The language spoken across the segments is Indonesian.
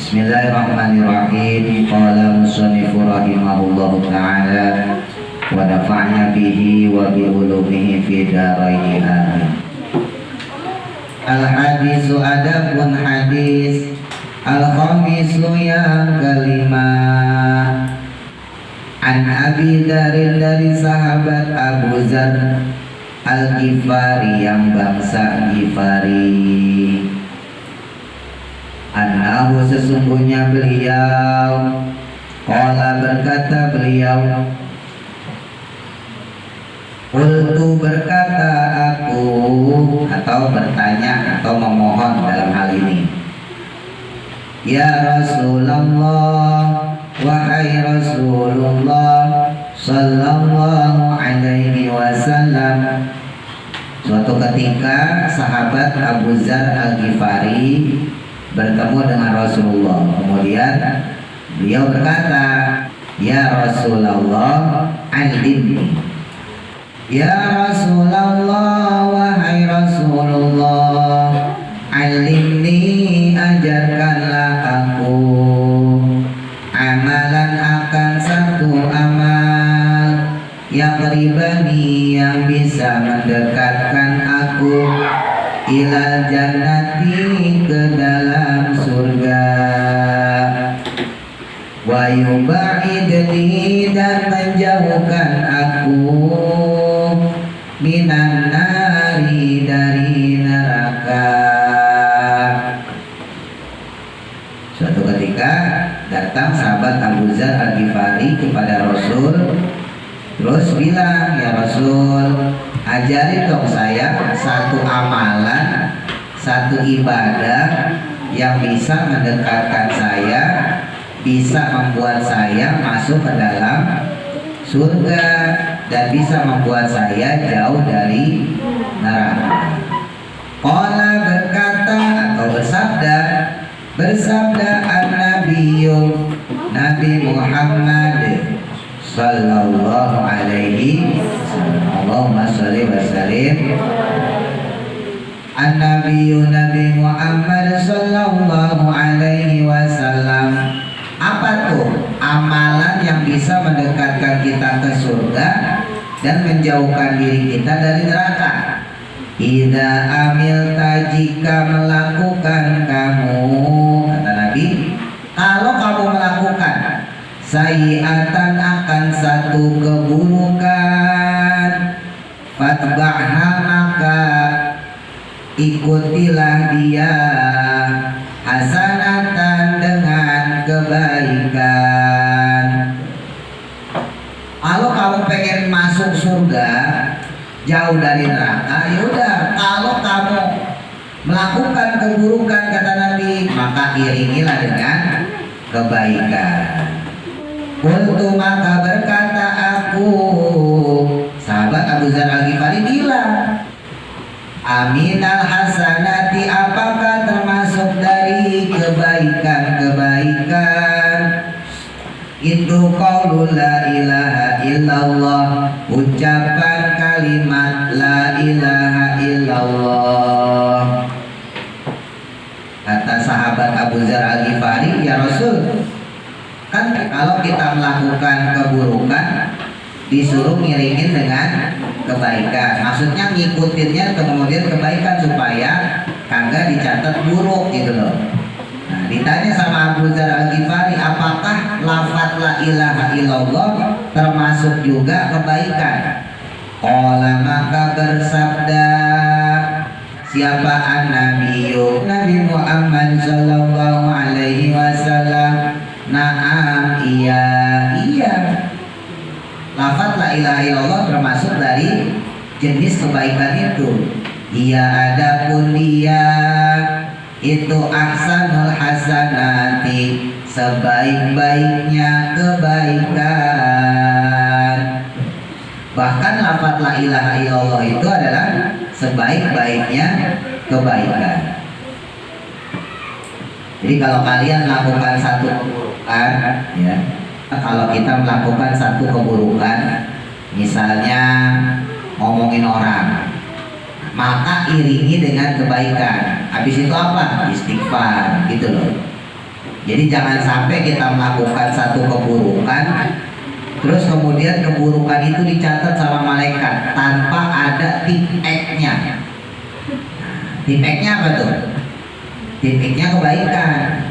Bismillahirrahmanirrahim. Qala musannifu rahimahullahu ta'ala wa nafa'na bihi wa bi ulumihi fi daraini amin. Al-hadisu adapun hadis al-khamisu yang kelima. An Abi Darin dari sahabat Abu Zar Al-Ghifari yang bangsa Ghifari. Annahu sesungguhnya beliau qala berkata beliau qultu berkata aku atau bertanya atau memohon dalam hal ini. Ya Rasulullah, wahai Rasulullah sallallahu alaihi wasallam. Suatu ketika sahabat Abu Zar Al-Ghifari bertemu dengan Rasulullah. Kemudian beliau berkata, ya Rasulullah, alimni. Ya Rasulullah, wahai Rasulullah, alimni, ajarkanlah aku amalan akan satu amal yaqribani yang bisa mendekatkan aku ilal jannati ke dalam surga wa yubaidni dan menjauhkan aku minan nari dari neraka. Suatu ketika datang sahabat Abu Zar Al-Ghifari kepada Rasul, terus bilang, ya Rasul, ajarin dong saya satu amalan, satu ibadah yang bisa mendekatkan saya, bisa membuat saya masuk ke dalam surga dan bisa membuat saya jauh dari neraka. Qala berkata atau bersabda an-nabiyyu Nabi Muhammad sallallahu alaihi wasallam. Allahumma shalli wa sallim. An-nabiyyu Nabi Muhammad sallallahu alaihi wasallam. Apa tuh amalan yang bisa mendekatkan kita ke surga dan menjauhkan diri kita dari neraka? Idza amilta, jika melakukan kamu, kata Nabi, kalau kamu melakukan sayiatan akan satu keburukan, fatba'ha, maka ikutilah dia hasanatan dengan kebaikan. Kalau kamu pengen masuk surga, jauh dari neraka, yaudah. Kalau kamu melakukan keburukan, kata Nabi, maka iringilah dengan kebaikan. Qultu, maka berkata aku, sahabat Abu Zar Al-Ghifari bilang, aminal hasanati, apakah termasuk dari kebaikan-kebaikan itu qaulul la ilaha illallah, ucapan kalimat la ilaha illallah. Kata sahabat Abu Zar Al-Ghifari, ya Rasul, kan kalau kita melakukan keburukan disuruh ngiringin dengan kebaikan, maksudnya ngikutinnya kemudian kebaikan supaya kagak dicatat buruk gitu loh. Nah, ditanya sama Abu Zar Al-Ghifari, apakah lafaz la ilaha illallah termasuk juga kebaikan? Qala, maka bersabda siapa an-nabiyyu Nabi Muhammad sallallahu alaihi wasallam, na'am, iya. Lafaz la ilaha illallah termasuk dari jenis kebaikan itu. Iya, adapun dia itu ahsanul hasanati, sebaik-baiknya kebaikan. Bahkan lafaz la ilaha illallah itu adalah sebaik-baiknya kebaikan. Jadi kalau kalian melakukan satu keburukan, ya, kalau kita melakukan satu keburukan, misalnya ngomongin orang, maka iringi dengan kebaikan. Habis itu apa? Istighfar, gitu loh. Jadi jangan sampai kita melakukan satu keburukan, terus kemudian keburukan itu dicatat sama malaikat tanpa ada tip X-nya. Tip X-nya apa tuh? Tip X-nya kebaikan.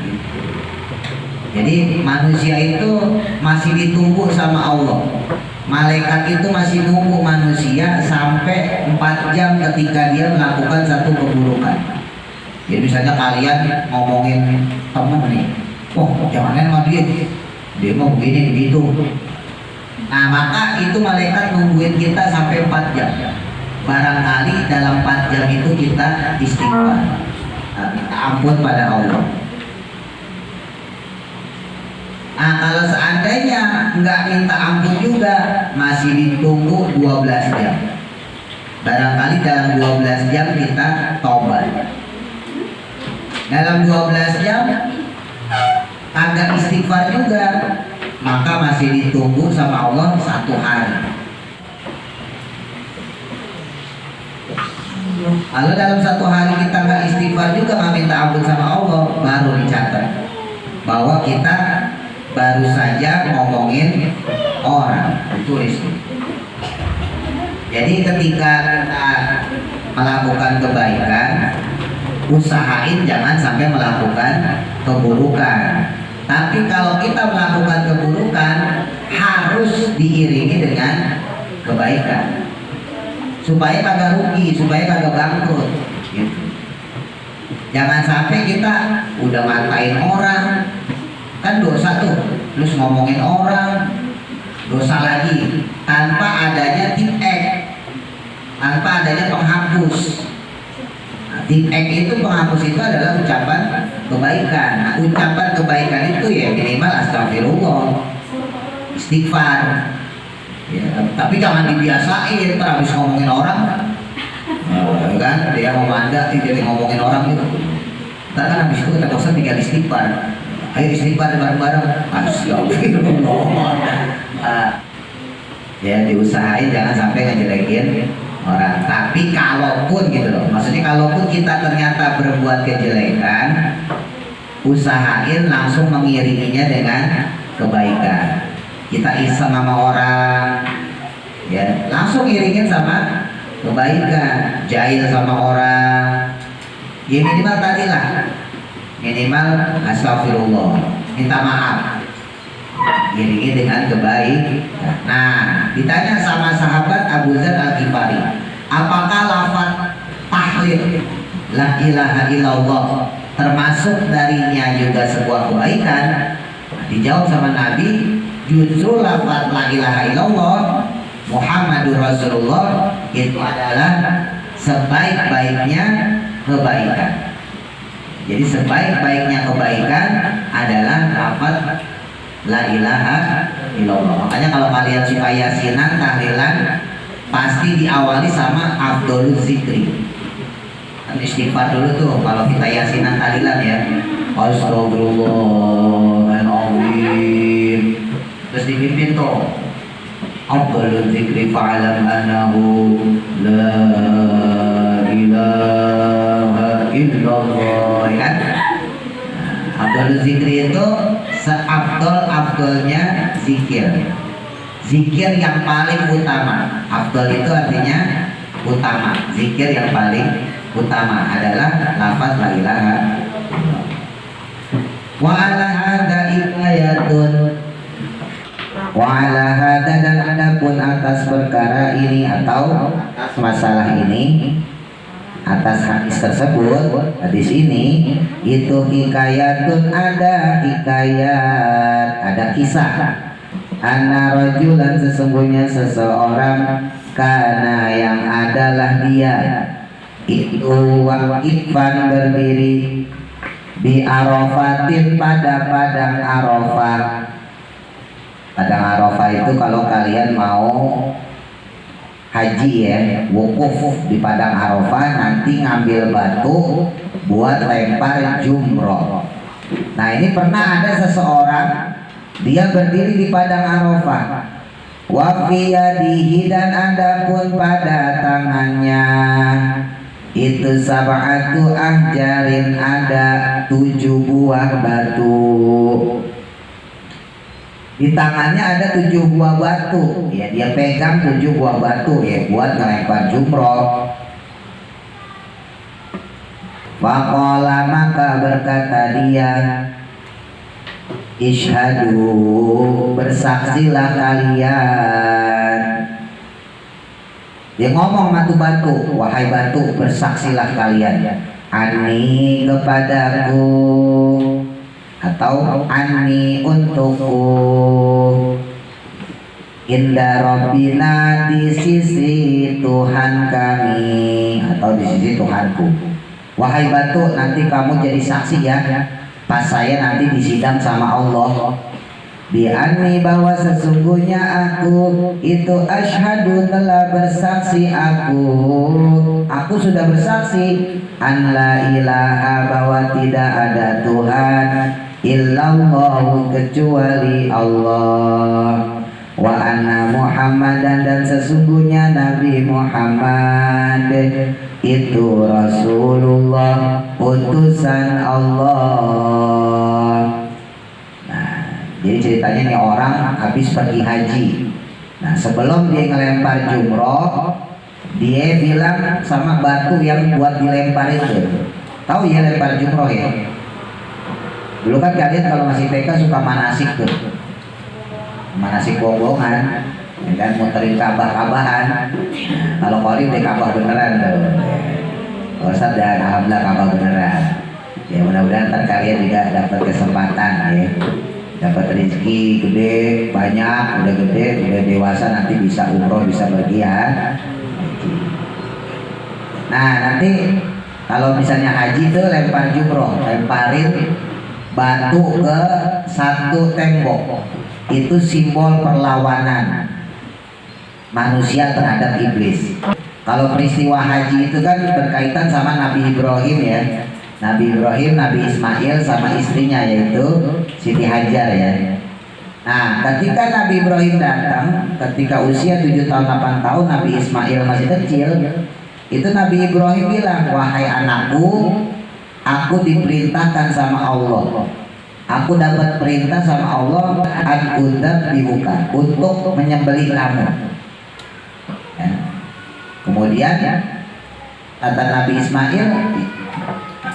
Jadi manusia itu masih ditunggu sama Allah. Malaikat itu masih nunggu manusia sampai 4 jam ketika dia melakukan satu keburukan. Jadi misalnya kalian ngomongin temen nih, oh jangan sama dia mau begini begitu. Nah maka itu malaikat nungguin kita sampai 4 jam. Barangkali dalam 4 jam itu kita istighfar, minta ampun pada Allah. Nah kalau seandainya nggak minta ampun juga, masih ditunggu 12 jam. Barangkali dalam 12 jam kita tobat. Dalam 12 jam kagak istighfar juga, maka masih ditunggu sama Allah 1 hari. Kalau dalam 1 hari kita nggak istighfar juga, nggak minta ampun sama Allah, baru dicatat bahwa kita baru saja ngomongin orang, ditulis. Jadi ketika kita melakukan kebaikan, usahain jangan sampai melakukan keburukan. Tapi kalau kita melakukan keburukan, harus diiringi dengan kebaikan, supaya kagak rugi, supaya kagak bangkrut gitu. Jangan sampai kita udah ngatain orang, kan dosa tuh, terus ngomongin orang, dosa lagi, tanpa adanya tip X, tanpa adanya penghapus. Tip X itu, penghapus itu adalah ucapan kebaikan. Nah, ucapan kebaikan itu ya minimal astagfirullah, istighfar ya, tapi jangan dibiasain terus ngomongin orang kan, dia mau manda jadi ngomongin orang gitu. Ntar kan habis itu kita bosan tinggal istighfar, ayo istighfar bareng-bareng, astagfirullah. Ya diusahain jangan sampai ngejelekin orang. Tapi kalaupun gitu loh, maksudnya kalaupun kita ternyata berbuat kejelekan, usahain langsung mengiringinya dengan kebaikan. Kita iseng sama orang, ya langsung iringin sama kebaikan. Jahil sama orang, ya minimal tadi lah, minimal astagfirullah, minta maaf, iringi dengan kebaikan. Nah, ditanya sama sahabat Abu Dzar Al-Ghifari, apakah lafaz tahlil la ilaha illallah termasuk darinya juga sebuah kebaikan? Dijawab sama Nabi, justru lafaz la ilaha illallah Muhammadur Rasulullah itu adalah sebaik-baiknya kebaikan. Jadi sebaik-baiknya kebaikan adalah lafaz la ilaha illallah. Makanya kalau kalian suka yasinan, tahlilan, pasti diawali sama afdolul zikri. Kan istighfar dulu tuh kalau kita yasinan tahlilan ya. Astagfirullahaladzim. Terus dipimpin tuh afdolul zikri fa'alam annahu la ilaha illallah, ya kan? Afdolul zikri itu seafdol-afdolnya zikir. Zikir yang paling utama. Afdol itu artinya utama. Zikir yang paling utama adalah lafaz la ilaha illallah. Wa ala hadza ayatun. Wa ala hadza, dan adapun atas perkara ini atau atas masalah ini, atas hadis tersebut, hadis ini itu hikayatun, ada hikayat, ada kisah. Anna rajulan, sesungguhnya seseorang, karena yang adalah dia itu waqifan berdiri di Arafatin, pada padang Arafah. Padang Arafah itu kalau kalian mau haji ya, wukuf di padang Arafah, nanti ngambil batu buat lempar jumroh. Nah ini pernah ada seseorang, dia berdiri di padang Arafah, wa fi yadihi, dan adapun pada tangannya itu sab'atu ahjarin, ada 7 buah batu. Di tangannya ada 7 buah batu. Ya, dia pegang 7 buah batu ya buat ngelempar jumroh. Faqala, maka berkata dia, Ishadu, bersaksilah kalian. Dia ngomong batu-batu, wahai batu, bersaksilah kalian. Ani kepadaku, atau ani untukku, inda Rabbina, di sisi Tuhan kami, atau di sisi Tuhanku. Wahai batu, nanti kamu jadi saksi ya pas saya nanti disidang sama Allah. Bi'anni, bahwa sesungguhnya aku itu asyhadu, telah bersaksi aku sudah bersaksi an la ilaha, bahwa tidak ada Tuhan illallah, kecuali Allah, wa anna Muhammadan, dan sesungguhnya Nabi Muhammad itu Rasulullah, utusan Allah. Nah, jadi ceritanya nih orang habis pergi haji. Nah, sebelum dia ngelempar jumroh, dia bilang sama batu yang buat dilempar itu, tahu ya lempar jumroh ya? Dulu kan kalian kalau masih TK suka manasik tuh, manasik bohongan, ya kan, muterin Ka'bah-Ka'bahan. Kalau Qori udah Ka'bah beneran tuh. Ustaz dan alhamdulillah Ka'bah beneran. Ya mudah-mudahan ntar kalian juga dapat kesempatan ya, dapat rezeki gede, banyak, udah gede, udah dewasa, nanti bisa umroh, bisa pergi ya. Nah, nanti kalau misalnya haji tuh lempar jumroh, lemparin batu ke satu tembok. Itu simbol perlawanan manusia terhadap iblis. Kalau peristiwa haji itu kan berkaitan sama Nabi Ibrahim ya. Nabi Ibrahim, Nabi Ismail sama istrinya yaitu Siti Hajar ya. Nah, ketika Nabi Ibrahim datang, ketika usia 7 tahun 8 tahun, Nabi Ismail masih kecil, itu Nabi Ibrahim bilang, wahai anakku, aku diperintahkan sama Allah, aku dapat perintah sama Allah an-udzabbihuka, untuk menyembelih kamu. Ya. Kemudian kata Nabi Ismail,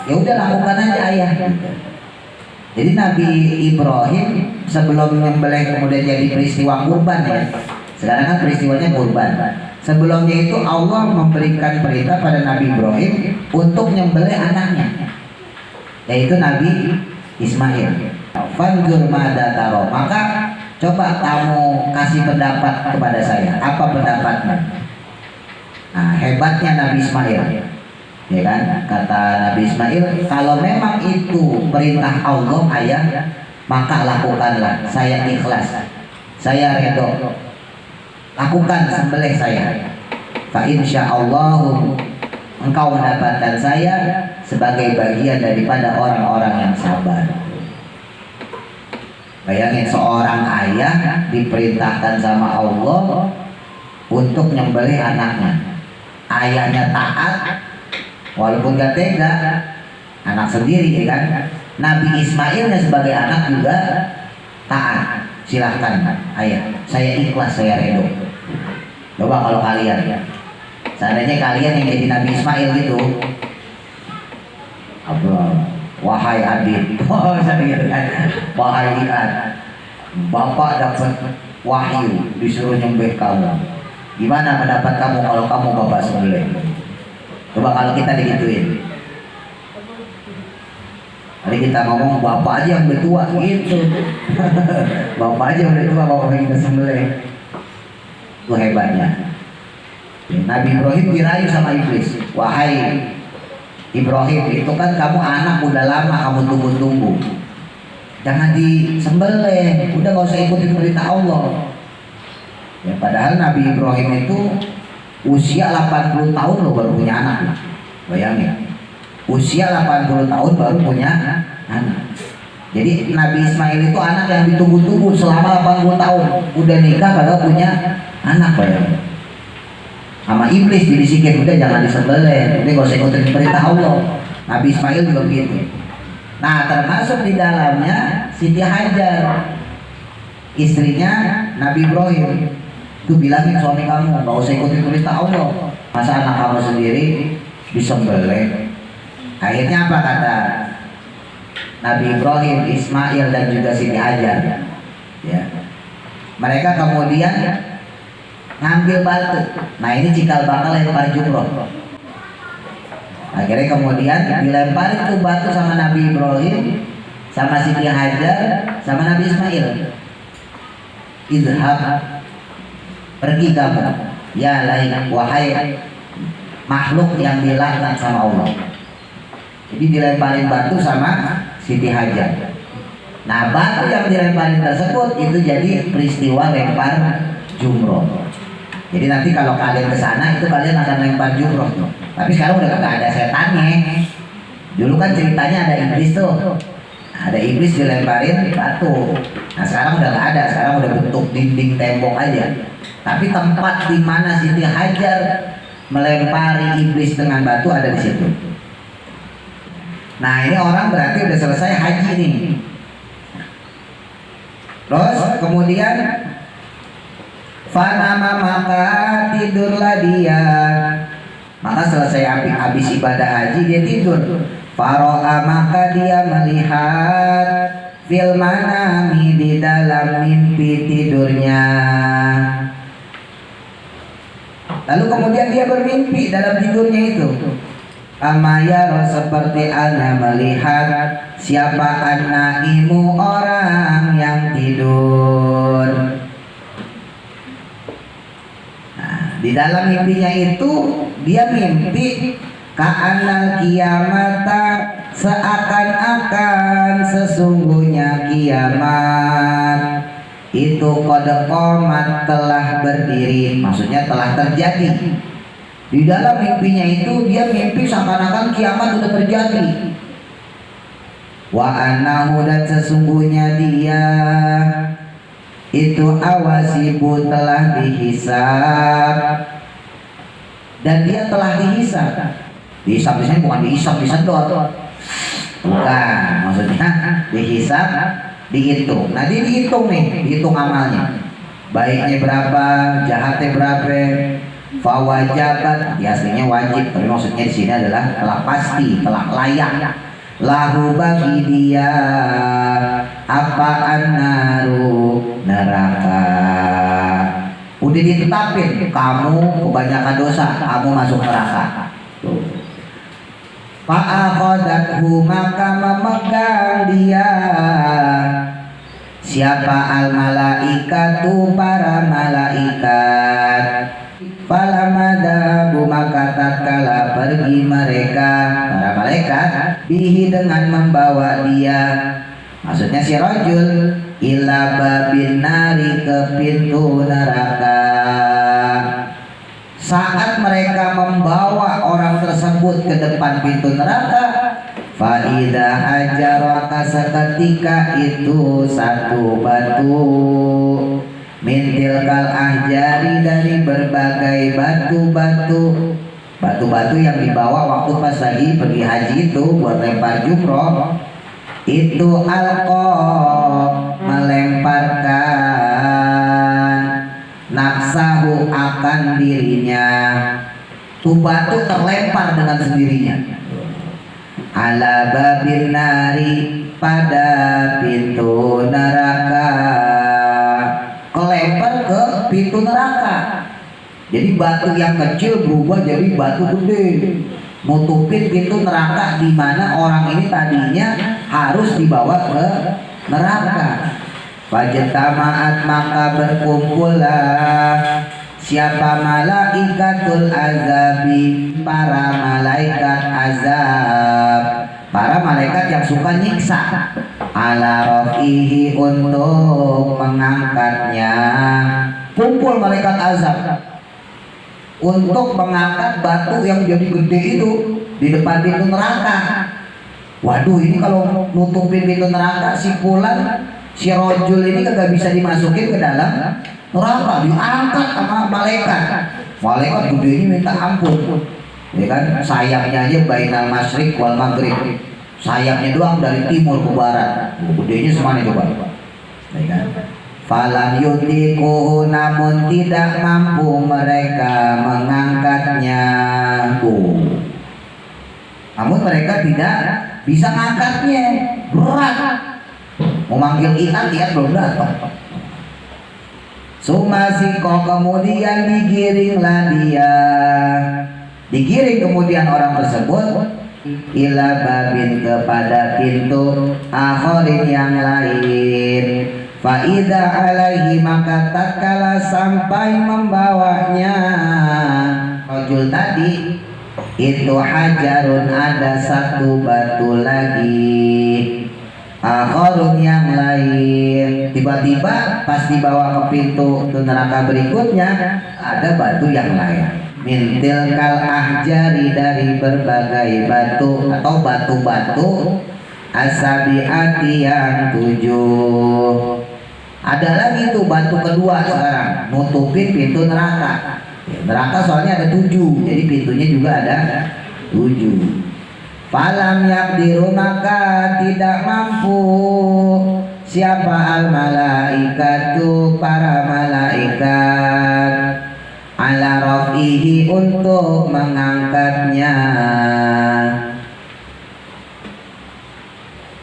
ya udah lakukan aja ayah. Jadi Nabi Ibrahim sebelum menyembelih kemudian jadi peristiwa kurban ya. Sekarang kan peristiwanya kurban. Sebelumnya itu Allah memberikan perintah pada Nabi Ibrahim untuk menyembelih anaknya, yaitu Nabi Ismail. Fanzur madza taro, maka coba kamu kasih pendapat kepada saya, apa pendapatnya? Nah, hebatnya Nabi Ismail, ya kan? Kata Nabi Ismail, kalau memang itu perintah Allah ayah, maka lakukanlah, saya ikhlas, saya redho, lakukan sembelih saya. Fa insyaallah engkau mendapatkan saya sebagai bagian daripada orang-orang yang sabar. Bayangin, seorang ayah diperintahkan sama Allah untuk nyembelih anaknya. Ayahnya taat walaupun gak tega, anak sendiri ya kan. Nabi Ismailnya sebagai anak juga taat. Silahkan ayah, saya ikhlas, saya redho. Coba kalau kalian, seandainya kalian yang jadi Nabi Ismail gitu, apa, wahai Adit, wahai Ian, bapak dapat wahyu disuruh nyembelih kamu, gimana pendapat kamu kalau kamu bapak sembelih? Coba kalau kita digituin, hari kita ngomong bapak aja yang udah tua gitu. Bapak aja yang udah tua, bapak yang kita sembelih. Itu hebatnya. Nabi Ibrahim dirayu sama iblis, wahai Ibrahim, itu kan kamu anak udah lama kamu tunggu-tunggu, jangan disembelih, udah gak usah ikutin perintah Allah. Ya, padahal Nabi Ibrahim itu usia 80 tahun loh baru punya anak. Bayangin, usia 80 tahun baru punya anak. Jadi Nabi Ismail itu anak yang ditunggu-tunggu selama 80 tahun, udah nikah kalau punya anak. Bayangin, sama iblis dibisikin, udah jangan disembelih, udah gak usah ikutin perintah Allah. Nabi Ismail juga begitu. Nah, termasuk di dalamnya Siti Hajar, istrinya Nabi Ibrahim. Itu bilangin suami kamu, gak usah ikutin perintah Allah. Masa anak kamu sendiri disembelih? Akhirnya apa kata Nabi Ibrahim, Ismail dan juga Siti Hajar? Ya, mereka kemudian ngambil batu. Nah, ini cikal bakal lempar jumroh. Akhirnya kemudian dilemparin tuh batu sama Nabi Ibrahim, sama Siti Hajar, sama Nabi Ismail. Izhab, pergi kamu, ya lain, wahai makhluk yang dilaknat sama Allah. Jadi dilemparin batu sama Siti Hajar. Nah, batu yang dilemparin tersebut itu jadi peristiwa lempar jumroh. Jadi nanti kalau kalian ke sana itu kalian akan lempar jumroh tuh. Tapi sekarang udah gak ada setannya. Dulu kan ceritanya ada iblis tuh. Ada iblis dilemparin batu. Nah, sekarang udah gak ada. Sekarang udah bentuk dinding tembok aja. Tapi tempat di mana Siti Hajar melempari iblis dengan batu ada di situ. Nah, ini orang berarti udah selesai haji nih. Terus kemudian fanama, maka tidurlah dia. Maka selesai habis ibadah haji dia tidur. Faro'a, maka dia melihat fil manami, di dalam mimpi tidurnya. Lalu kemudian dia bermimpi dalam tidurnya itu. Amayaro, seperti ana melihat siapa an-naimu, orang yang tidur. Nah, di dalam mimpinya itu dia mimpi ka'annal kiamata, seakan-akan sesungguhnya kiamat itu qad qomat, telah berdiri, maksudnya telah terjadi. Di dalam mimpinya itu dia mimpi seakan-akan kiamat sudah terjadi. Wa annahu, dan sesungguhnya dia itu awasibu, telah dihisab. Dan dia telah dihisab. Dihisab di sini bukan dihisab, disedot. Bukan, maksudnya dihisab, dihitung. Nah, dia dihitung nih, dihitung amalnya. Baiknya berapa, jahatnya berapa. Fawajabat, di aslinya wajib, tapi maksudnya di sini adalah telah pasti, telah layak. Lahu, bagi dia apa annaru, neraka. Udah ditetapin, kamu kebanyakan dosa, kamu masuk neraka. Fa'akhadathu, maka memegang dia siapa al malaikatu, para malaikat. Falamadabu, maka tatkala pergi mereka, para malaikat, bihi, dengan membawa dia, maksudnya si rajul, ila babin nari, ke pintu neraka. Saat mereka membawa orang tersebut ke depan pintu neraka, faida hajaraka, seketika itu satu batu, mintil kal ahjari, dari berbagai batu-batu. Batu-batu yang dibawa waktu pas lagi pergi haji itu buat lempar jumroh, itu alqa, melemparkan nafsahu, akan dirinya. Tuh batu terlempar dengan sendirinya. Ala babin nari, pada pintu neraka. Kelempar ke pintu neraka. Jadi batu yang kecil berubah jadi batu gede, nutupin pintu neraka, di mana orang ini tadinya harus dibawa ke neraka. Fajtamaat, maka berkumpullah siapa malaikatul azabi, para malaikat azab, para malaikat yang suka nyiksa, ala rofihi, untuk mengangkatnya. Kumpul malaikat azab untuk mengangkat batu yang jadi gede itu di depan pintu neraka. Waduh, ini kalau nutupin pintu neraka, si fulan, si rojul ini kagak bisa dimasukin ke dalam neraka, diangkat sama malaikat. Malaikat gedenya minta ampun, ya kan, sayangnya aja bainal masyriq wal maghrib, sayapnya doang dari timur ke barat. Gedenya semana coba. Falam yutiku, namun tidak mampu mereka mengangkatnya. Namun mereka tidak bisa ngangkatnya, berat. Mau manggil ikan belum datang. Sumasiko, kemudian digiringlah dia. Digiring kemudian orang tersebut ila babin, kepada pintu akhirin yang lain. Faida alaihi, maka tatkala sampai membawanya rajul tadi itu hajarun, ada satu batu lagi. Akhirun yang lain, tiba-tiba pas dibawa ke pintu neraka berikutnya ada batu yang lain. Mintil kal ahjari, dari berbagai batu atau batu-batu asabiati yang 7. Ada lagi tuh batu kedua sekarang nutupin pintu neraka. Neraka soalnya ada 7, jadi pintunya juga ada 7. Falam yakdiru, maka tidak mampu siapa al malaikatu, para malaikat, ala rafihi, untuk mengangkatnya.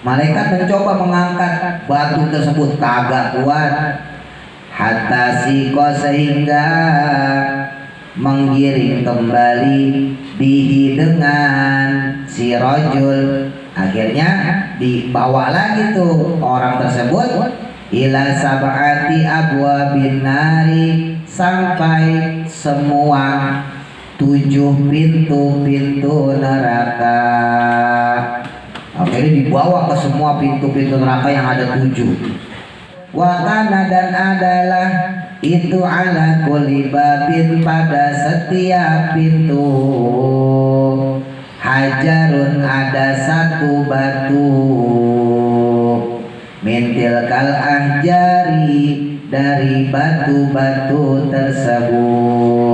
Malaikat mencoba mengangkat batu tersebut, kagak kuat. Hatta siko, sehingga menggiring kembali bihi, dengan si rajul. Akhirnya dibawa lagi tuh orang tersebut ila sab'ati abwabin nari, sampai semua 7 pintu-pintu neraka. Akhirnya dibawa ke semua pintu-pintu neraka yang ada 7. Wakana, dan adalah itu ala kulli babin, pada setiap pintu hajarun, ada satu batu. Mintil kal ahjari, dari batu-batu tersebut.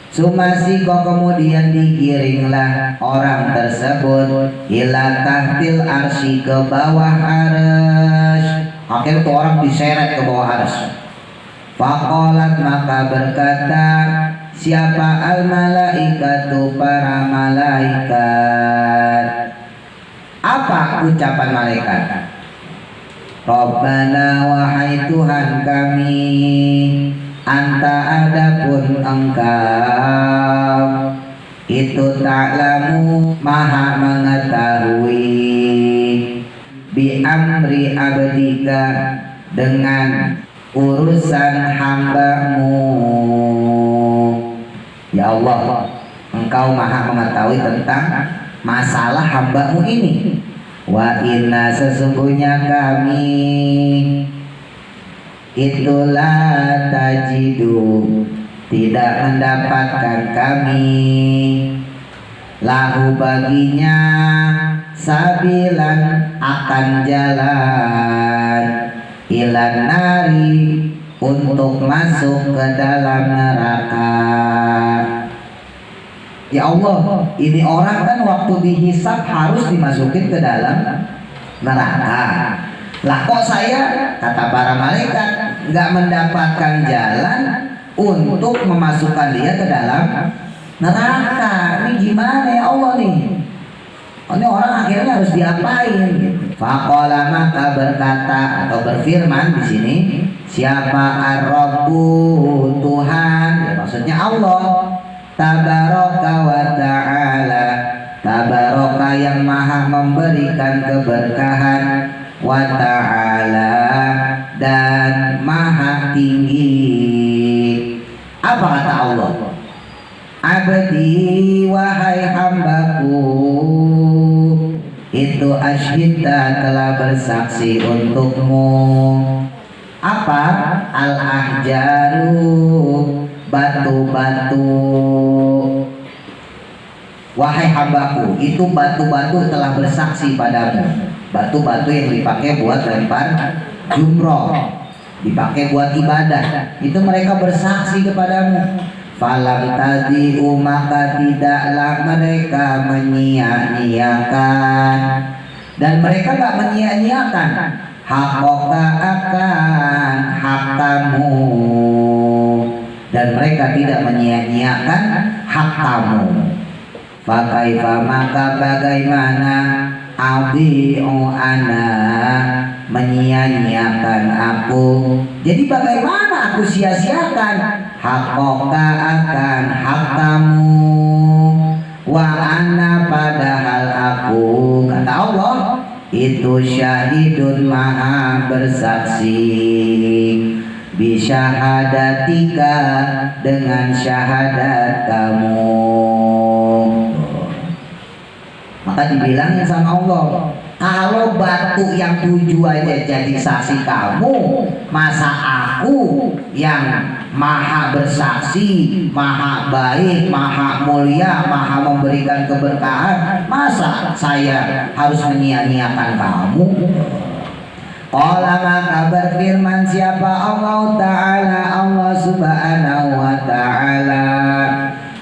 Sumasiko, kemudian digiringlah orang tersebut ila tahtil arsy, ke bawah arsy. Akhirnya tuh orang diseret ke bawah arsy. Faqalat, maka berkata siapa al malaikatu, para malaikat. Apa ucapan malaikat? Rabbana, wahai Tuhan kami, anta, adapun engkau itu ta'lamu, maha mengetahui, bi amri abdika, dengan urusan hambamu. Ya Allah, engkau maha mengetahui tentang masalah hambamu ini. Wa inna, sesungguhnya kami itulah tajidu, tidak mendapatkan kami, lahu baginya, sabilan, akan jalan, ilan nari, untuk masuk ke dalam neraka. Ya Allah, ini orang kan waktu dihisab harus dimasukin ke dalam neraka. Lah kok saya, kata para malaikat, nggak mendapatkan jalan untuk memasukkan dia ke dalam neraka. Ini gimana ya Allah nih? Ini orang akhirnya harus diapain? Faqala, maka berkata atau berfirman di sini, siapa ar-Rabbu, Tuhan, ya maksudnya Allah. Tabaraka wa ta'ala, tabaraka yang maha memberikan keberkahan, wa ta'ala, dan maha tinggi. Apa kata Allah? Abdi, wahai hambaku, itu asyhida, telah bersaksi untukmu. Apa? Al-ahjaru, batu-batu. Wahai hambaku, itu batu-batu telah bersaksi padamu. Batu-batu yang dipakai buat lempar jumroh, dipakai buat ibadah, itu mereka bersaksi kepadamu. Falam tadi'u maka tidaklah mereka menyia-nyiakan, dan mereka gak menyia-nyiakan hakoka akan hak kamu, dan mereka tidak menyia-nyiakan hak kamu. Fakaifa maka bagaimana adhi'u ana menyia-nyiakan aku, jadi bagaimana aku sia-siakan hakoka akan hak kamu, wa ana padahal aku, kata Allah, itu syahidun maha bersaksi, bisyahadatika dengan syahadat kamu. Maka dibilangin sama Allah, kalau batu yang 7 aja jadi saksi kamu, masa aku yang maha bersaksi, maha baik, maha mulia, maha memberikan keberkahan, masa saya harus menyia-nyiakan kamu? Qala maka berfirman siapa Allah Ta'ala, Allah Subhanahu wa Ta'ala,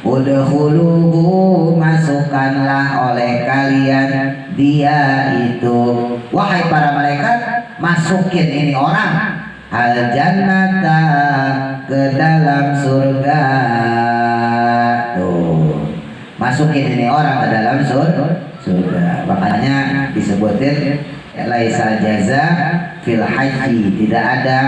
udkhuluhu masukkanlah oleh kalian dia itu, wahai para malaikat, masukin ini orang al jannata ke dalam surga. Tuh, masukin ini orang ke dalam surga. Makanya disebutin laisa jaza fil haji, tidak ada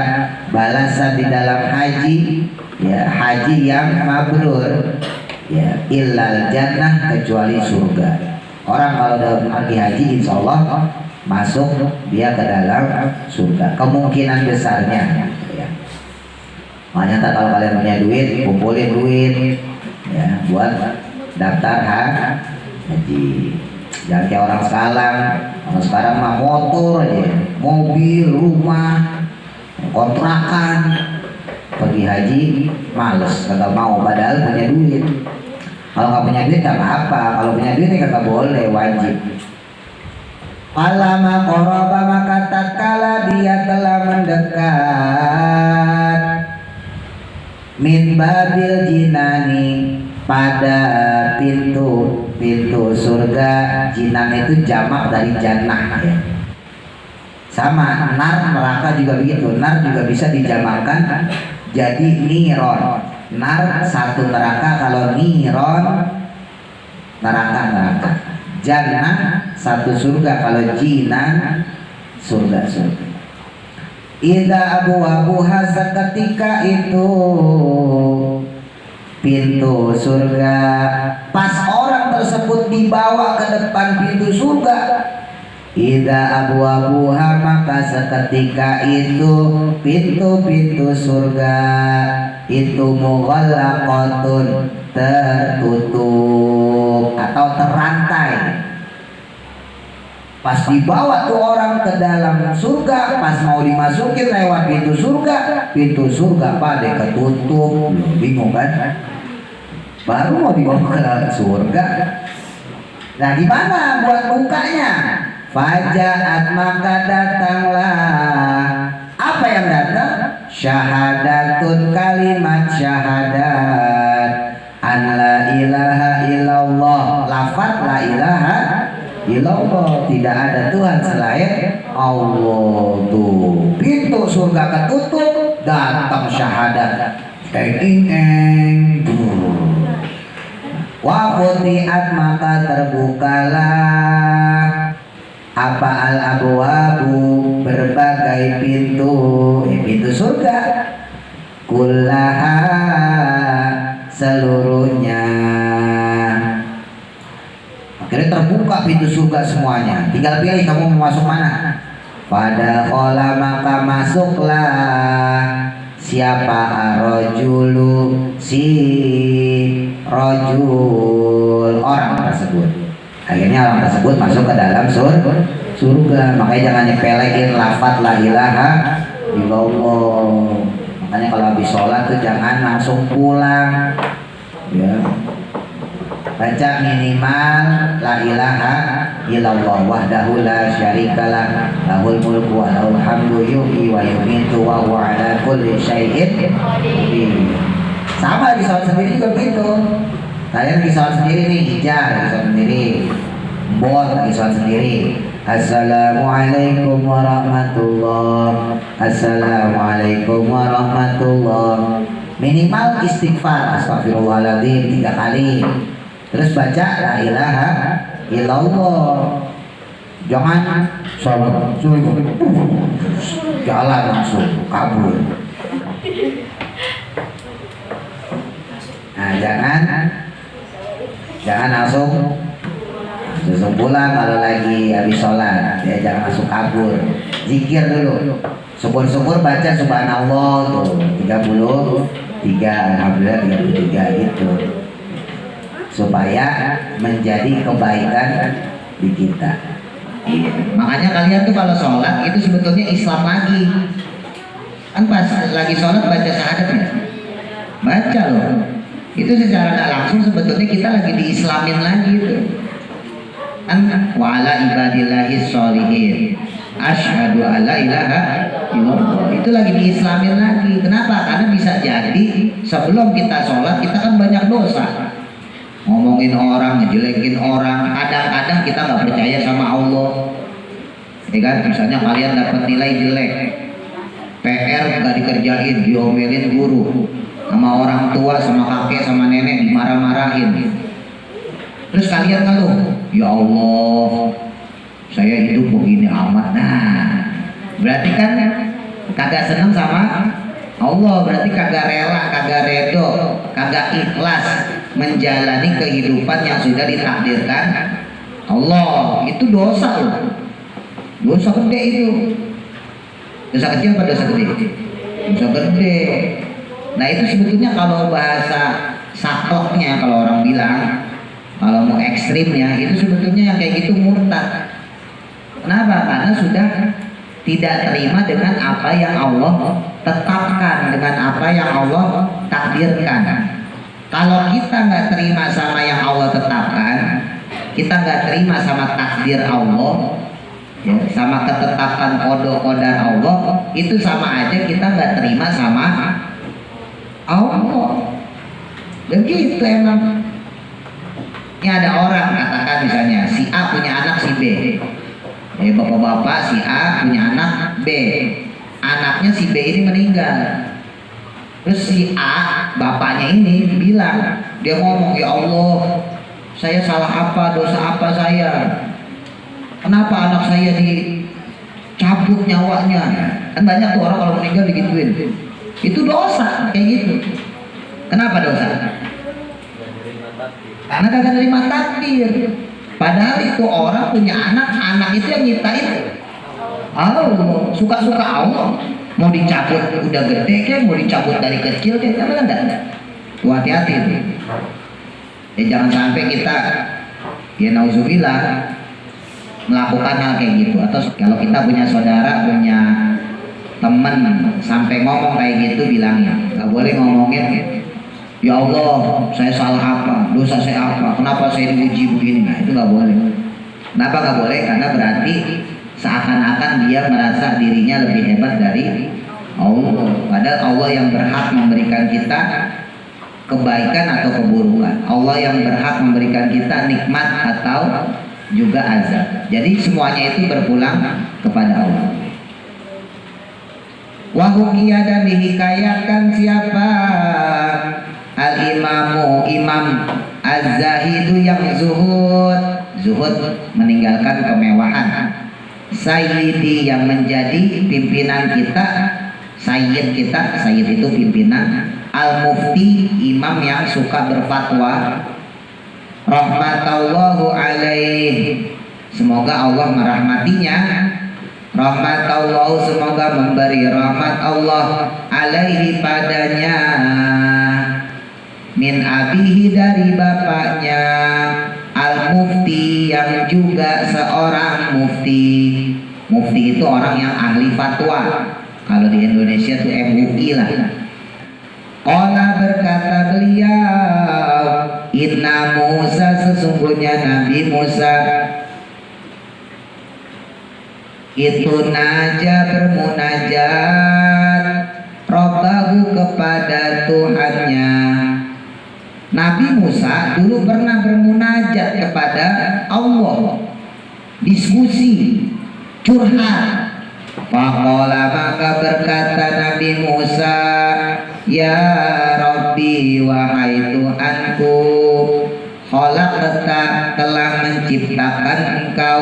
balasan di dalam haji, ya, haji yang mabrur, ya, illal jannah, kecuali surga. Orang kalau dalam pergi haji insya Allah masuk dia ke dalam surga, kemungkinan besarnya, ya. Makanya kalau kalian punya duit, kumpulin duit, ya, buat daftar haji. Jangan kayak orang sekarang mah motor aja, mobil, rumah, kontrakan, pergi haji males, kagak mau, padahal punya duit. Kalau nggak punya duit nggak apa-apa, kalau punya duit nggak boleh, wajib. Alama qoroba maka tatkala dia telah mendekat min babil jinani, pada pintu surga. Jinan itu jamak dari jannah, ya. Sama nar, neraka juga begitu. Nar juga bisa dijamakkan jadi niron. Nar satu neraka, kalau niron neraka. Jannah satu surga, kalau jinan surga. Idza abwabuha, seketika itu pintu surga, pas orang tersebut dibawa ke depan pintu surga, idza abwabuha maka seketika itu pintu-pintu surga itu mughallaqatun, tertutup atau terantai. Pas dibawa tuh orang ke dalam surga, pas mau dimasukin lewat pintu surga pada ketutup. Bingung kan? Baru mau dibawa ke surga, nah gimana buat bukanya? Fajaat maka datanglah, apa yang datang? Syahadatun, kalimat syahadat, an la ilaha illallah, lafaz la ilaha illallah, tidak ada Tuhan selain Allah. Tuh, pintu surga ketutup, datang syahadat, eng wa futihat maka terbukalah apa al abwabu, berbagai pintu, pintu surga, kullaha seluruhnya. Akhirnya terbuka pintu surga semuanya, tinggal pilih kamu mau masuk mana. Pada kola maka masuklah siapa arrojulu, si rojul, orang tersebut. Akhirnya orang tersebut masuk ke dalam surga. Makanya jangan nyepelein lafaz la ilaha illallah. Makanya kalau habis sholat tuh jangan langsung pulang, ya. Baca minimal la ilaha illallah wahdahu la syarikalah, lahul mulku wa lahul hamdu, yuhyi wa yumiitu wa huwa ala kulli syai'in qadir. Sama di sholat sendiri juga begitu. Kalian di sholat sendiri nih, hijab di sholat sendiri, bol di sholat sendiri. Assalamualaikum warahmatullah. Assalamualaikum warahmatullah. Minimal istighfar astagfirullahaladzim 3 kali. Terus baca la ilaha illallah. Jangan sholat jalan langsung kabur. Nah, jangan langsung pulang kalau lagi habis sholat, ya jangan langsung kabur. Zikir dulu, syukur-syukur baca subhanallah tuh 33, alhamdulillah 33 gitu, supaya menjadi kebaikan di kita. Makanya kalian tuh kalau sholat itu sebetulnya Islam lagi. Kan pas lagi sholat baca syahadat ya? Baca loh. Itu secara gak langsung sebetulnya kita lagi diislamin lagi tuh. Kan wa ala ibadillahis sholihin asyhadu alla ilaha illallah. Itu lagi diislamin lagi. Kenapa? Karena bisa jadi sebelum kita sholat kita kan banyak dosa. Ngomongin orang, ngejelekin orang, kadang-kadang kita nggak percaya sama Allah, ya kan? Misalnya kalian dapat nilai jelek, PR nggak dikerjain, diomelin guru, sama orang tua, sama kakek, sama nenek dimarah-marahin. Terus kalian ngeluh, ya Allah, saya hidup begini amat. Nah, berarti kan kagak seneng sama Allah, berarti kagak rela, kagak redo, kagak ikhlas menjalani kehidupan yang sudah ditakdirkan Allah. Itu dosa loh, dosa gede itu. Dosa kecil apa dosa gede? Dosa gede. Nah itu sebetulnya kalau bahasa sakleknya, kalau orang bilang, kalau mau ekstrimnya, itu sebetulnya yang kayak gitu murtad. Kenapa? Karena sudah tidak terima dengan apa yang Allah tetapkan, dengan apa yang Allah takdirkan. Kalau kita nggak terima sama yang Allah tetapkan, kita nggak terima sama takdir Allah, ya, sama ketetapan qada Allah, itu sama aja kita nggak terima sama Allah. Begitu emang. Ini ada orang katakan misalnya si A punya anak si B, bapak-bapak si A punya anak B, anaknya si B ini meninggal. Terus si A, bapaknya ini bilang, dia ngomong, ya Allah, saya salah apa, dosa apa saya? Kenapa anak saya dicabut nyawanya? Kan banyak tuh orang kalau meninggal digituin. Itu dosa, kayak gitu. Kenapa dosa? Karena kagak nerima takdir. Padahal itu orang punya anak itu yang nyiptain Allah, suka-suka Allah. Mau dicabut udah gede kan, mau dicabut dari kecil kan, kan enggak. Tuh hati-hati itu. Ya jangan sampai kita, ya nauzubillah, melakukan hal kayak gitu. Atau kalau kita punya saudara, punya teman sampai ngomong kayak gitu, bilangnya nggak boleh ngomongin, ya Allah saya salah apa, dosa saya apa, kenapa saya diuji begini. Nah itu nggak boleh. Kenapa nggak boleh? Karena berarti seakan-akan dia merasa dirinya lebih hebat dari Allah. Padahal Allah yang berhak memberikan kita kebaikan atau keburukan. Allah yang berhak memberikan kita nikmat atau juga azab. Jadi semuanya itu berpulang kepada Allah. Wahukia, dan dihikayatkan siapa? Al-imamu, imam az-zahidu, yang zuhud. Zuhud meninggalkan kemewahan. Sayyidi, yang menjadi pimpinan kita, sayyid kita, sayyid itu pimpinan. Al-mufti, imam yang suka berfatwa. Rahmatallahu alaih, semoga Allah merahmatinya. Rahmatallahu, semoga memberi rahmat Allah alaihi padanya. Min abihi, dari bapaknya. Al-mufti, yang juga seorang mufti. Mufti itu orang yang ahli fatwa. Kalau di Indonesia tuh MUI lah. Qala, berkata beliau, inna Musa, sesungguhnya Nabi Musa itu naja bermunajat Rabbahu, kepada Tuhannya. Nabi Musa dulu pernah bermunajat kepada Allah, diskusi, curhat. Faqala, maka berkata Nabi Musa, ya Rabbi, wahai Tuhanku, khalaqta, telah menciptakan engkau.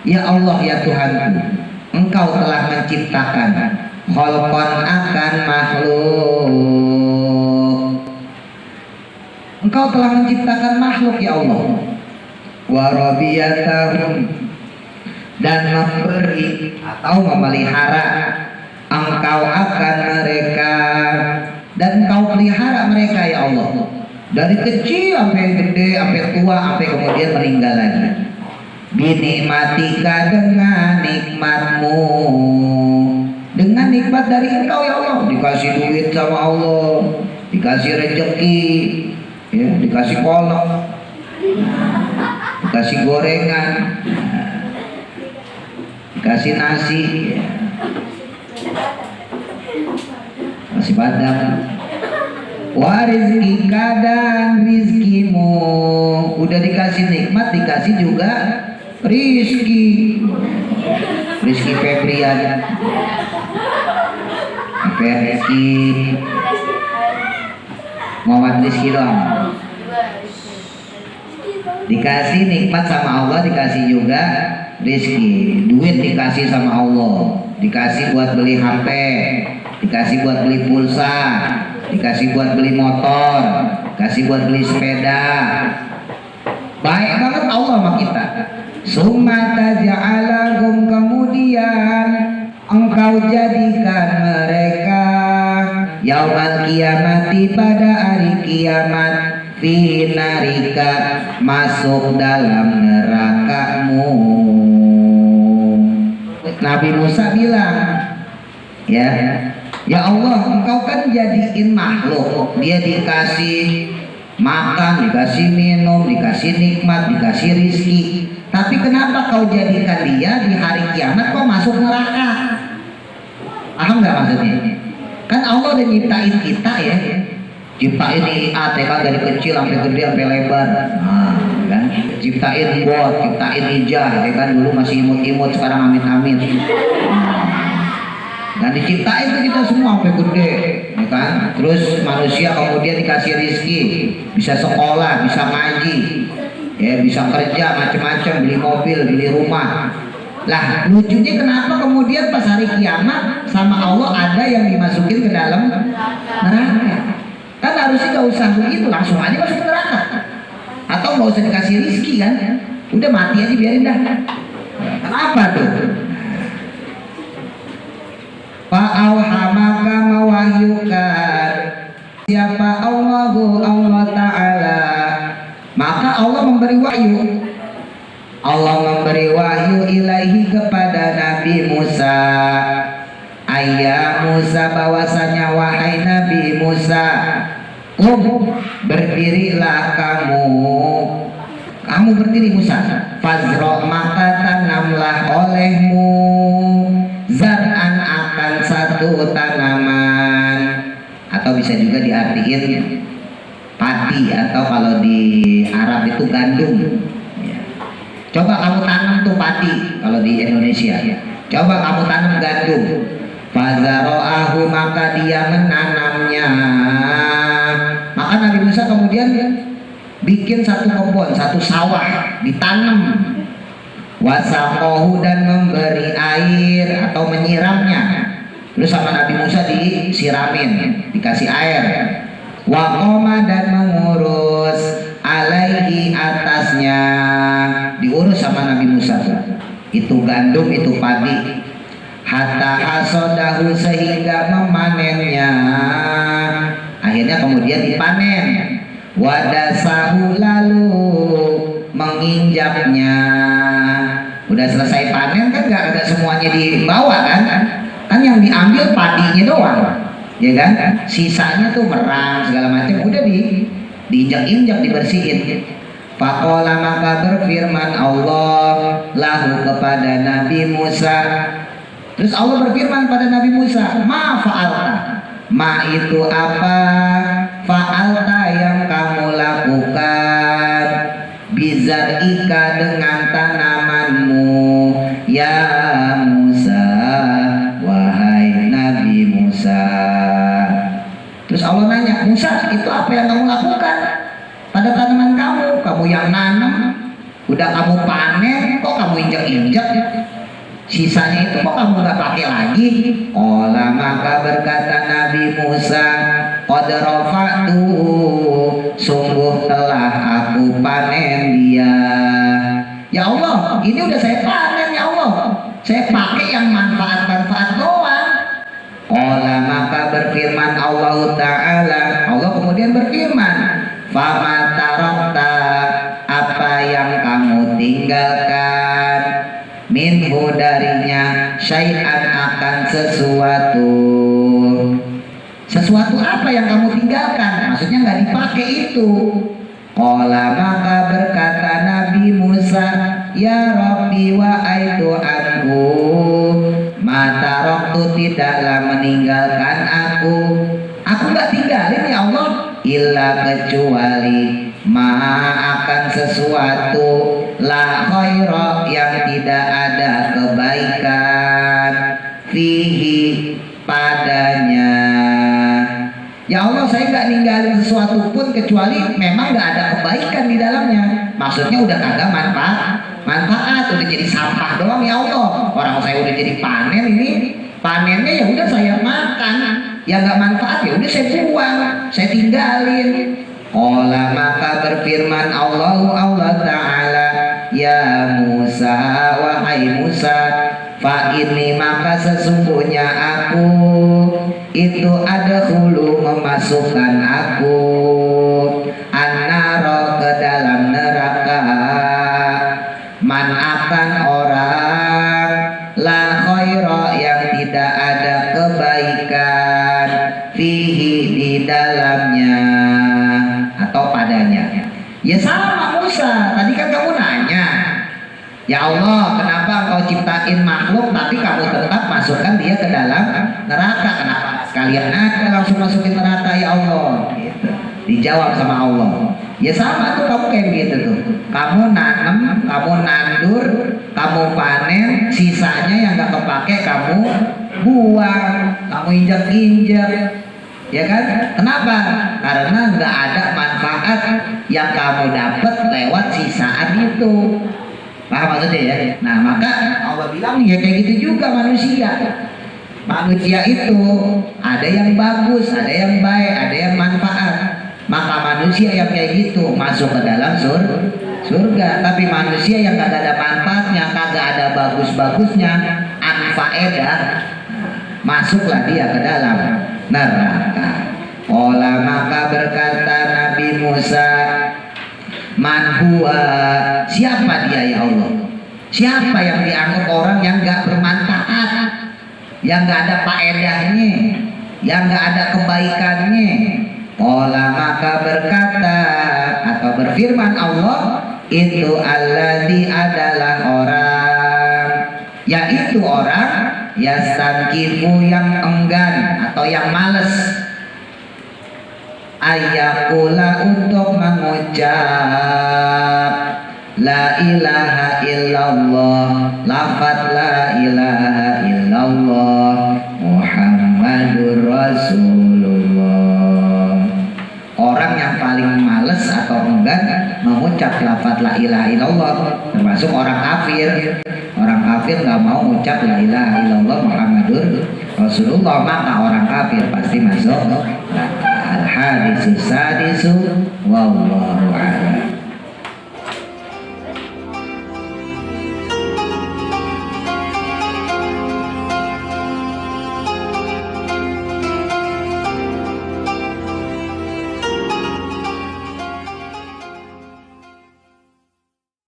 Ya Allah, ya Tuhanku, engkau telah menciptakan khalqan, akan makhluk. Engkau telah menciptakan makhluk, ya Allah. Wa rabiyatahum, dan memberi atau memelihara engkau akan mereka, dan engkau pelihara mereka, ya Allah, dari kecil sampai gede, sampai tua, sampai kemudian meninggal lagi. Binikmatika, dengan nikmatmu, dengan nikmat dari engkau, ya Allah. Dikasih duit sama Allah, dikasih rezeki, ya, dikasih kolak, dikasih gorengan, dikasih nasi, ya, kasih padang. Wa rizqika, dan rizkimu, udah dikasih nikmat, dikasih juga rizki. Rizki Febrian, Rizki Muhammad Rizki dong. Dikasih nikmat sama Allah, dikasih juga rizki. Duit dikasih sama Allah, dikasih buat beli HP, dikasih buat beli pulsa, dikasih buat beli motor, dikasih buat beli sepeda. Baik banget Allah sama kita. Summa taj'alahum, kemudian engkau jadikan mereka yaumal kiamati, pada hari kiamat, fi narika, masuk dalam nerakamu. Nabi Musa bilang, ya Allah, engkau kan jadiin makhluk, dia dikasih makan, dikasih minum, dikasih nikmat, dikasih rizki, tapi kenapa kau jadikan dia di hari kiamat kau masuk neraka? Paham nggak maksudnya? Kan Allah udah nyiptain kita, ya, ciptain IATK dari kecil sampai gede sampai lebar, nah, kan? Ciptain bot, ciptain ijah, ya kan? Dulu masih imut-imut, sekarang amit-amit. Nah, diciptain tuh kita semua sampai gede, ya kan? Terus manusia kemudian dikasih rizki, bisa sekolah, bisa ngaji, ya, bisa kerja macam-macam, beli mobil, beli rumah. Lah lucunya kenapa kemudian pas hari kiamat sama Allah ada yang dimasukin ke dalam neraka? Kan harusnya gak usah begitu, langsung aja masuk ke neraka. Atau gak usah dikasih rizki, kan? Udah mati aja, biarin dah. Kenapa tuh? Fa'auhamaka, mewahyukan siapa Allahu, Allah Ta'ala, maka Allah memberi wahyu. Allah memberi wahyu ilaihi, kepada Nabi Musa. Ayya Musa, bahwasanya wahai Nabi Musa, berdirilah kamu berdiri Musa. Fazro, maka tanamlah olehmu, zar'an, akan satu tanaman, atau bisa juga diartikan padi, atau kalau di Arab itu gandum. Coba kamu tanam tuh padi, kalau di Indonesia. Coba kamu tanam gandum. Fazaro'ahu, maka dia menanamnya. Maka Nabi Musa kemudian bikin satu kebun, satu sawah, ditanam. Wasaqohu, dan memberi air atau menyiramnya. Terus sama Nabi Musa disiramin, dikasih air. Waqoma, dan mengurus alaihi, atasnya, diurus sama Nabi Musa. Itu gandum, itu padi. Hatta hasodahu, sehingga memanennya. Akhirnya kemudian dipanen. Wadasahu, lalu menginjaknya. Udah selesai panen kan gak semuanya dibawa, kan? Kan yang diambil padinya doang, ya kan? Sisanya tuh merang segala macam udah diinjak-injak, dibersihin. Faqala, maka berfirman Allah lahu, kepada Nabi Musa. Terus Allah berfirman pada Nabi Musa, ma fa'alta, Ma itu apa? Fa'alta yang kamu lakukan, bizarika dengan tanamanmu, ya Musa, wahai Nabi Musa. Terus Allah nanya, Musa, itu apa yang kamu lakukan pada tanaman kamu? Kamu yang nanam, udah kamu panen, kok kamu injak-injak? Sisanya itu kok kamu nggak pakai lagi? Olah, maka berkata Nabi Musa, qad rafa'tu, sungguh telah aku panen dia. Ya Allah, ini udah saya panen ya Allah. Saya pakai yang manfaat-manfaat doang. Olah, maka berfirman Allah Ta'ala, Allah kemudian berfirman, fama tarakta, apa yang kamu tinggalkan, minhu darinya, syai'an akan sesuatu. Sesuatu apa yang kamu tinggalkan? Maksudnya nggak dipakai itu. Qala, maka berkata Nabi Musa, ya Rabbi wa aitu anhu, mata roktu tidaklah meninggalkan aku. Aku nggak tinggalin ya Allah, illa kecuali ma akan sesuatu, la khaira yang tidak ada kebaikan, fihi padanya. Ya Allah, saya nggak ninggalin sesuatu pun kecuali memang nggak ada kebaikan di dalamnya. Maksudnya udah kagak manfaat, udah jadi sampah doang ya Allah. Orang saya udah jadi panen, ini panennya ya udah saya makan, ya nggak manfaat ya udah saya buang, saya tinggalin. Olah, maka berfirman Allah Ta'ala, ya Musa, wahai Musa, fa ini maka sesungguhnya aku itu ada hulu memasukkan aku an-naro ke dalam neraka, man akan orang la khaira yang tidak ada kebaikan, fihi di dalamnya atau padanya. Ya sama Musa, tadi kan kamu nanya, ya Allah, kenapa engkau ciptain makhluk tapi kamu tetap masukkan dia ke dalam neraka? Kenapa sekalian aja langsung masukin neraka ya Allah? Gitu. Dijawab sama Allah, ya sama tuh kamu kayak gitu tuh. Kamu nanam, kamu nandur, kamu panen, sisanya yang gak kepake kamu buang, kamu injak-injak. Ya kan? Kenapa? Karena nggak ada manfaat yang kamu dapat lewat sisaan itu. Paham maksudnya ya? Nah, maka Allah bilang ya kayak gitu juga manusia. Manusia itu ada yang bagus, ada yang baik, ada yang manfaat. Maka manusia yang kayak gitu masuk ke dalam surga. Tapi manusia yang kagak ada manfaatnya, kagak ada bagus-bagusnya, anfaedah, masuklah dia ke dalam neraka. Olah, maka berkata Nabi Musa, man huwa, siapa dia ya Allah? Siapa yang dianggap orang yang gak bermanfaat, yang gak ada faedahnya, yang gak ada kebaikannya? Olah, maka berkata atau berfirman Allah, itu alladzi adalah orang, yaitu orang yastankifu yang enggan atau yang males, ayakula untuk mengucap la ilaha illallah, lafaz la ilaha illallah Muhammadur Rasulullah. Orang yang paling males atau enggan mengucap lafaz la ilaha illallah termasuk orang kafir. Orang kafir nggak mau ucap la ilaha illallah Muhammadur Rasulullah, maka orang kafir pasti masuk neraka. Al-hadisu sadisu wallahu a'lam.